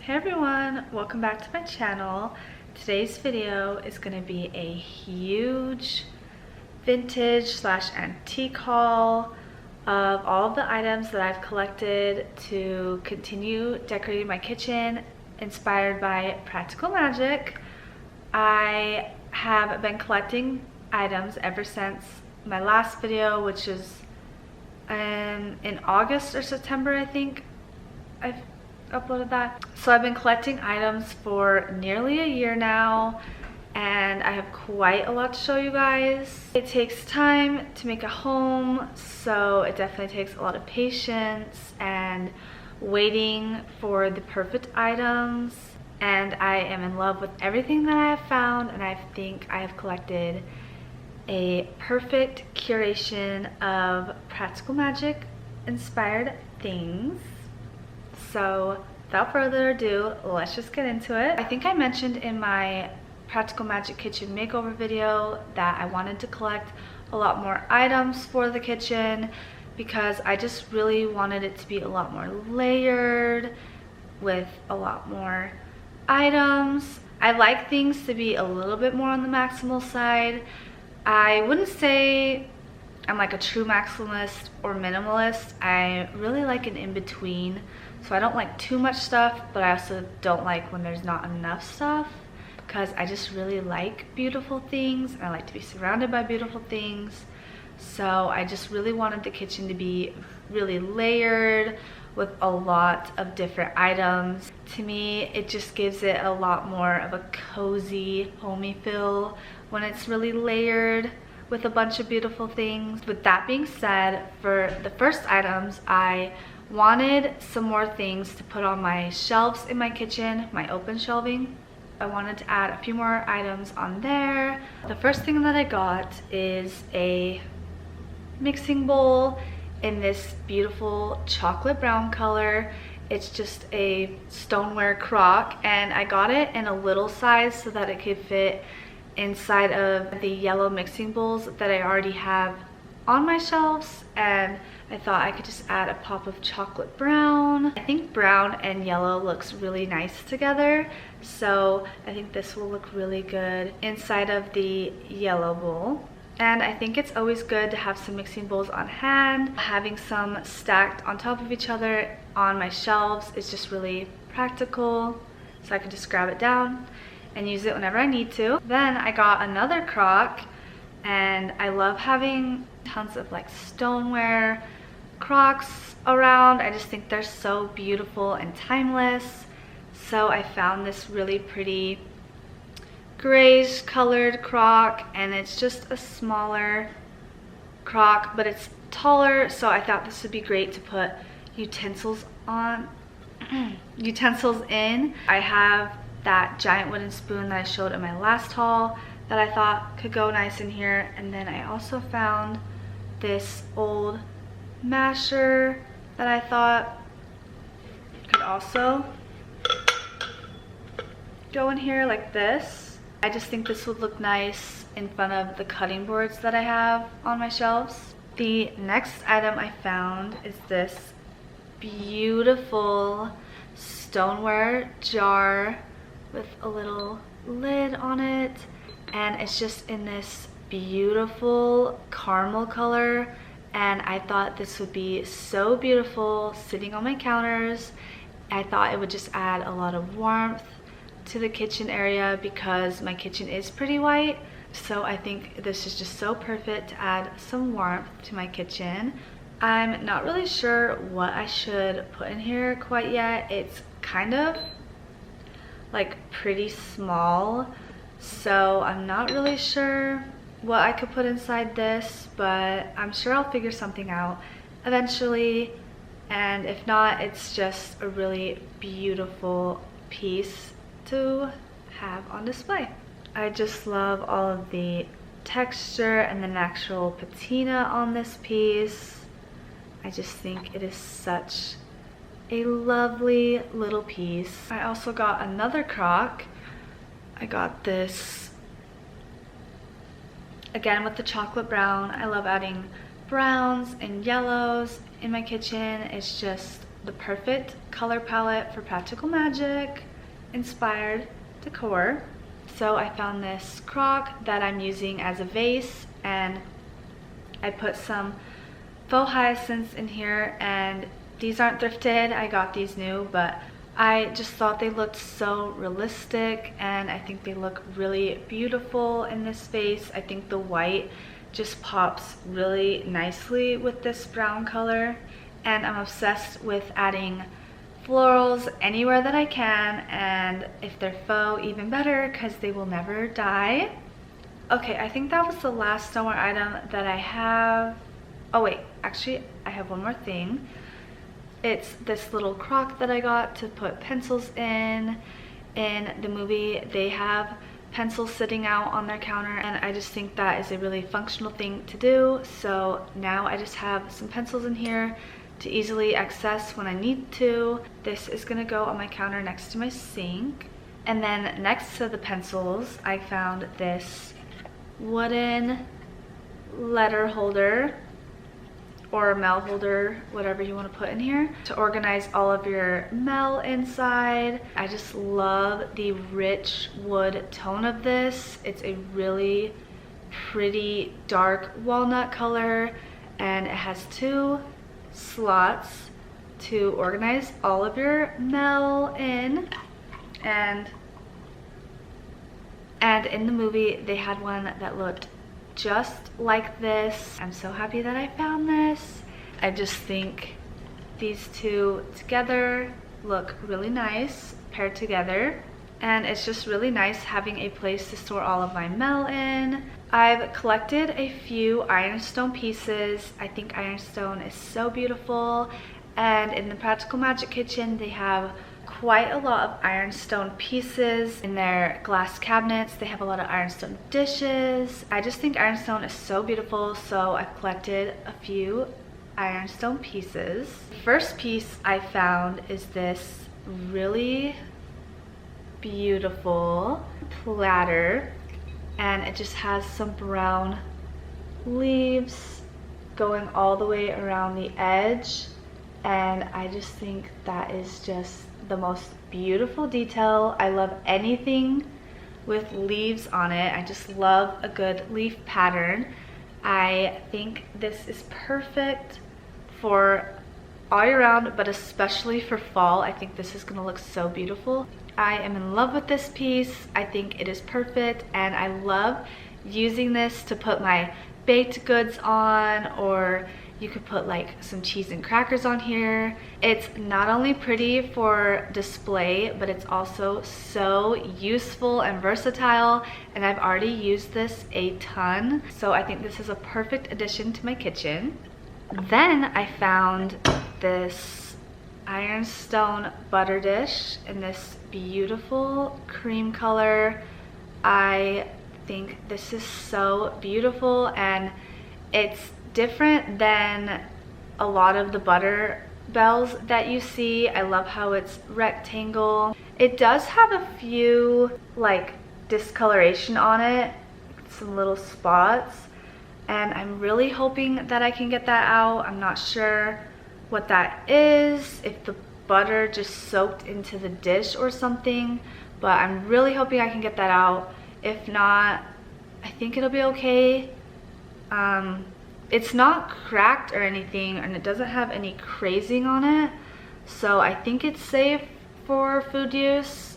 Hey everyone, welcome back to my channel. Today's video is going to be a huge vintage slash antique haul of all of the items that I've collected to continue decorating my kitchen inspired by practical magic. I have been collecting items ever since my last video, which is in August or September, I think I've uploaded that. So I've been collecting items for nearly a year now, and I have quite a lot to show you guys. It takes time to make a home, so it definitely takes a lot of patience and waiting for the perfect items. And I am in love with everything that I have found, and I think I have collected a perfect curation of practical magic inspired things. So without further ado, let's just get into it. I think I mentioned in my practical magic kitchen makeover video that I wanted to collect a lot more items for the kitchen because I just really wanted it to be a lot more layered with a lot more items. I like things to be a little bit more on the maximal side. I wouldn't say I'm like a true maximalist or minimalist. I really like an in-between. So I don't like too much stuff, but I also don't like when there's not enough stuff, because I just really like beautiful things and I like to be surrounded by beautiful things. So I just really wanted the kitchen to be really layered with a lot of different items. To me, it just gives it a lot more of a cozy, homey feel when it's really layered with a bunch of beautiful things. With that being said, for the first items, I wanted some more things to put on my shelves in my kitchen, my open shelving. I wanted to add a few more items on there. The first thing that I got is a mixing bowl in this beautiful chocolate brown color. It's just a stoneware crock, and I got it in a little size so that it could fit inside of the yellow mixing bowls that I already have on my shelves, and I thought I could just add a pop of chocolate brown. I think brown and yellow looks really nice together, so I think this will look really good inside of the yellow bowl. And I think it's always good to have some mixing bowls on hand. Having some stacked on top of each other on my shelves is just really practical, so I can just grab it down and use it whenever I need to. Then I got another crock, and I love having tons of like stoneware crocks around. I just think they're so beautiful and timeless. So I found this really pretty grayish colored crock, and it's just a smaller crock, but it's taller, so I thought this would be great to put utensils on utensils in. I have that giant wooden spoon that I showed in my last haul that I thought could go nice in here, and then I also found this old masher that I thought could also go in here like this. I just think this would look nice in front of the cutting boards that I have on my shelves. The next item I found is this beautiful stoneware jar with a little lid on it, and it's just in this beautiful caramel color, and I thought this would be so beautiful sitting on my counters. I thought it would just add a lot of warmth to the kitchen area because my kitchen is pretty white, so I think this is just so perfect to add some warmth to my kitchen. I'm not really sure what I should put in here quite yet. It's kind of like pretty small, so I'm not really sure what I could put inside this, but I'm sure I'll figure something out eventually. And if not, it's just a really beautiful piece to have on display. I just love all of the texture and the natural patina on this piece. I just think it is such a lovely little piece. I also got another crock. I got this again with the chocolate brown. I love adding browns and yellows in my kitchen. It's just the perfect color palette for practical magic inspired decor. So I found this crock that I'm using as a vase, and I put some faux hyacinths in here, and these aren't thrifted, I got these new, but I just thought they looked so realistic, and I think they look really beautiful in this vase. I think the white just pops really nicely with this brown color, and I'm obsessed with adding florals anywhere that I can, and if they're faux, even better, because they will never die. Okay, I think that was the last stoneware item that I have. Oh wait, actually I have one more thing. It's this little crock that I got to put pencils in. In the movie, they have pencils sitting out on their counter, and I just think that is a really functional thing to do. So now I just have some pencils in here to easily access when I need to. This is gonna go on my counter next to my sink. And then next to the pencils, I found this wooden letter holder or mail holder, whatever you want to put in here, to organize all of your mail inside. I just love the rich wood tone of this. It's a really pretty dark walnut color, and it has 2 slots to organize all of your mail in. And in the movie they had one that looked just like this. I'm so happy that I found this. I just think these two together look really nice paired together, and it's just really nice having a place to store all of my mail in. I've collected a few ironstone pieces. I think ironstone is so beautiful, and in the Practical Magic Kitchen they have quite a lot of ironstone pieces in their glass cabinets. They have a lot of ironstone dishes. I just think ironstone is so beautiful, so I've collected a few ironstone pieces. The first piece I found is this really beautiful platter, and it just has some brown leaves going all the way around the edge, and I just think that is just the most beautiful detail. I love anything with leaves on it. I just love a good leaf pattern. I think this is perfect for all year round, but especially for fall. I think this is gonna look so beautiful. I am in love with this piece. I think it is perfect, and I love using this to put my baked goods on, or you could put like some cheese and crackers on here. It's not only pretty for display, but it's also so useful and versatile, and I've already used this a ton, so I think this is a perfect addition to my kitchen. Then I found this ironstone butter dish in this beautiful cream color. I think this is so beautiful, and it's different than a lot of the butter bells that you see. I love how it's rectangle. It does have a few like discoloration on it, some little spots, and I'm really hoping that I can get that out. I'm not sure what that is, if the butter just soaked into the dish or something, but I'm really hoping I can get that out. If not, I think it'll be okay. It's not cracked or anything, and it doesn't have any crazing on it, so I think it's safe for food use.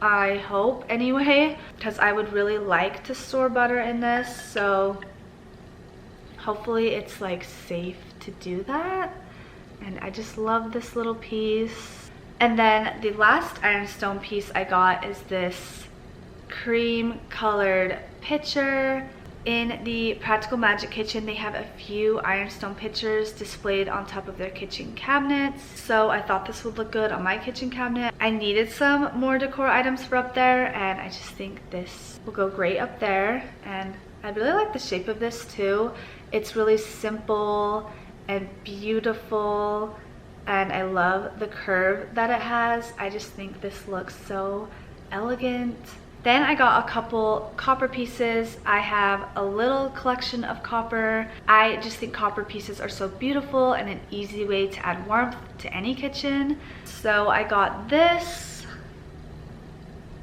I hope anyway, because I would really like to store butter in this, so hopefully it's like safe to do that. And I just love this little piece. And then the last ironstone piece I got is this cream colored pitcher. In the Practical Magic Kitchen, they have a few ironstone pitchers displayed on top of their kitchen cabinets, so I thought this would look good on my kitchen cabinet. I needed some more decor items for up there, and I just think this will go great up there. And I really like the shape of this too. It's really simple and beautiful, and I love the curve that it has. I just think this looks so elegant Then I got a couple copper pieces. I have a little collection of copper. I just think copper pieces are so beautiful and an easy way to add warmth to any kitchen. So I got this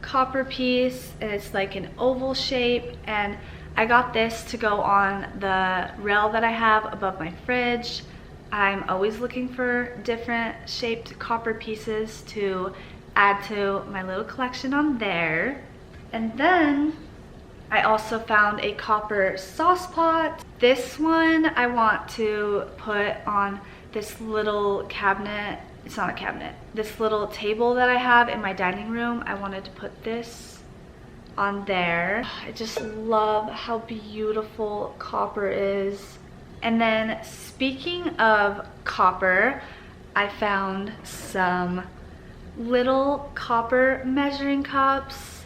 copper piece, and it's like an oval shape, and I got this to go on the rail that I have above my fridge. I'm always looking for different shaped copper pieces to add to my little collection on there. And then I also found a copper sauce pot. This one I want to put on this little cabinet. It's not a cabinet. This little table that I have in my dining room. I wanted to put this on there. I just love how beautiful copper is. And then speaking of copper, I found some little copper measuring cups.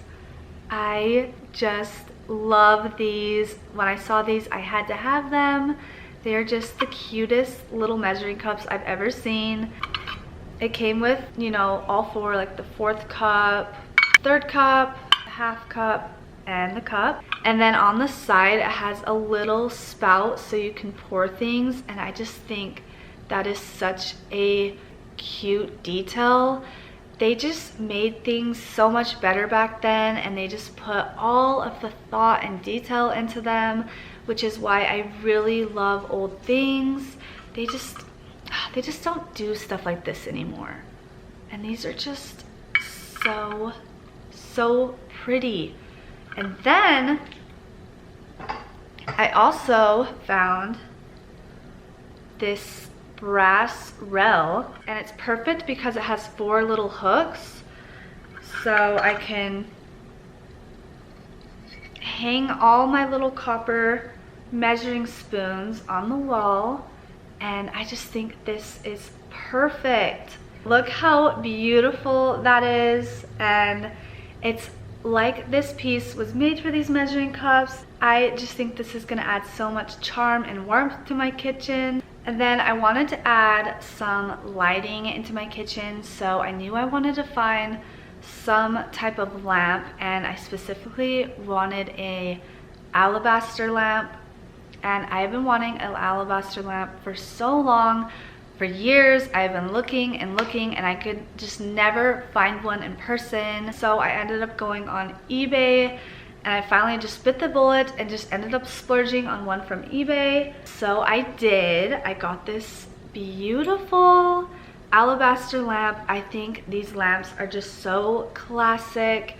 I just love these. When I saw these, I had to have them. They're just the cutest little measuring cups I've ever seen. It came with, you know, all four, like the 4th cup, 3rd cup, half cup, and the cup. And then on the side, it has a little spout so you can pour things. And I just think that is such a cute detail. They just made things so much better back then, and they just put all of the thought and detail into them, which is why I really love old things. They just don't do stuff like this anymore. And these are just so pretty. And then I also found this brass rail, and it's perfect because it has 4 little hooks, so I can hang all my little copper measuring spoons on the wall, and I just think this is perfect. Look how beautiful that is, and it's like this piece was made for these measuring cups. I just think this is gonna add so much charm and warmth to my kitchen. And then I wanted to add some lighting into my kitchen, so I knew I wanted to find some type of lamp, and I specifically wanted a alabaster lamp. And I've been wanting an alabaster lamp for so long. For years, I've been looking and looking, and I could just never find one in person. So I ended up going on eBay, and I finally just bit the bullet and just ended up splurging on one from eBay. So I did. I got this beautiful alabaster lamp. I think these lamps are just so classic,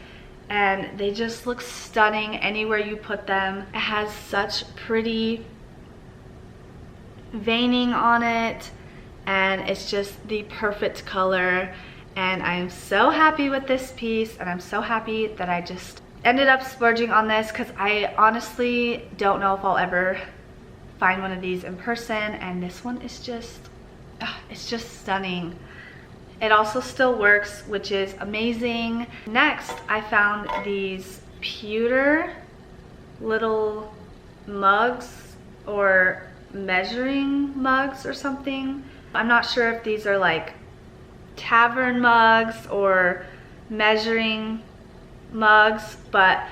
and they just look stunning anywhere you put them. It has such pretty veining on it, and it's just the perfect color. And I am so happy with this piece, and I'm so happy that I just ended up splurging on this, because I honestly don't know if I'll ever find one of these in person, and this one is just, it's just stunning. It also still works, which is amazing. Next, I found these pewter little mugs, or measuring mugs or something. I'm not sure if these are like tavern mugs or measuring mugs, but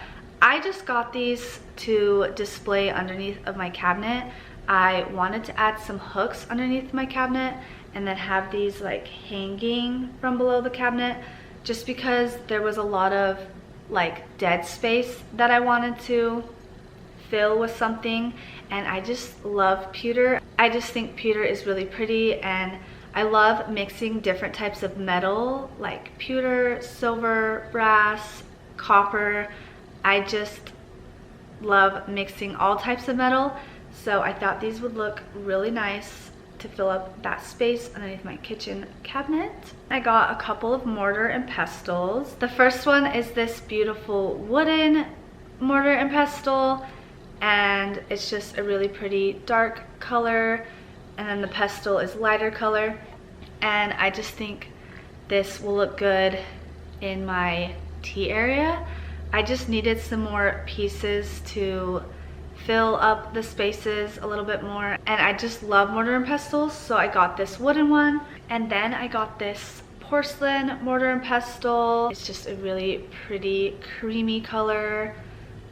I just got these to display underneath of my cabinet. I wanted to add some hooks underneath my cabinet and then have these like hanging from below the cabinet, just because there was a lot of like dead space that I wanted to fill with something. And I just love pewter. I just think pewter is really pretty, and I love mixing different types of metal like pewter, silver, brass, copper. I just love mixing all types of metal, so I thought these would look really nice to fill up that space underneath my kitchen cabinet. I got a couple of mortar and pestles. The first one is this beautiful wooden mortar and pestle, and it's just a really pretty dark color, and then the pestle is lighter color, and I just think this will look good in my tea area. I just needed some more pieces to fill up the spaces a little bit more, and I just love mortar and pestles, so I got this wooden one. And then I got this porcelain mortar and pestle. It's just a really pretty creamy color,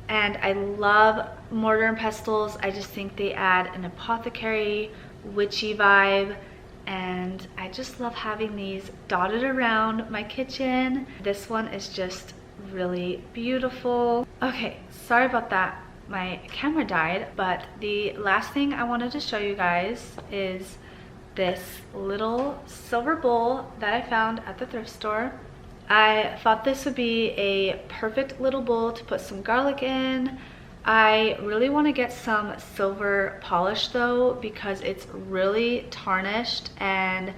and I love mortar and pestles. I just think they add an apothecary witchy vibe, and I just love having these dotted around my kitchen. This one is just really beautiful. Okay, sorry about that, my camera died, but the last thing I wanted to show you guys is this little silver bowl that I found at the thrift store. I thought this would be a perfect little bowl to put some garlic in. I really want to get some silver polish though, because it's really tarnished, and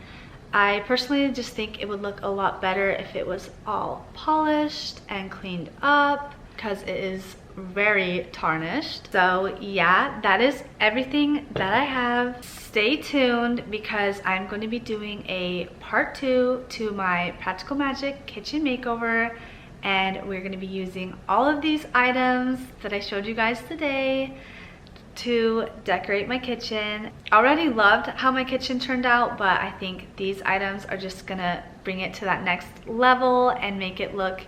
I personally just think it would look a lot better if it was all polished and cleaned up, because it is very tarnished. So yeah, that is everything that I have. Stay tuned, because I'm going to be doing a part 2 to my Practical Magic kitchen makeover, and we're going to be using all of these items that I showed you guys today to decorate my kitchen. I already loved how my kitchen turned out, but I think these items are just gonna bring it to that next level and make it look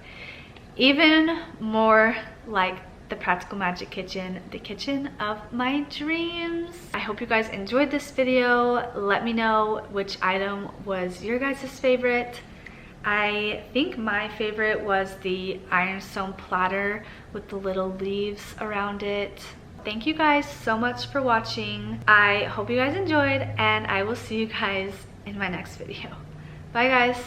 even more like the Practical Magic kitchen, the kitchen of my dreams. I hope you guys enjoyed this video. Let me know which item was your guys' favorite. I think my favorite was the Ironstone Platter with the little leaves around it. Thank you guys so much for watching. I hope you guys enjoyed, and I will see you guys in my next video. Bye guys.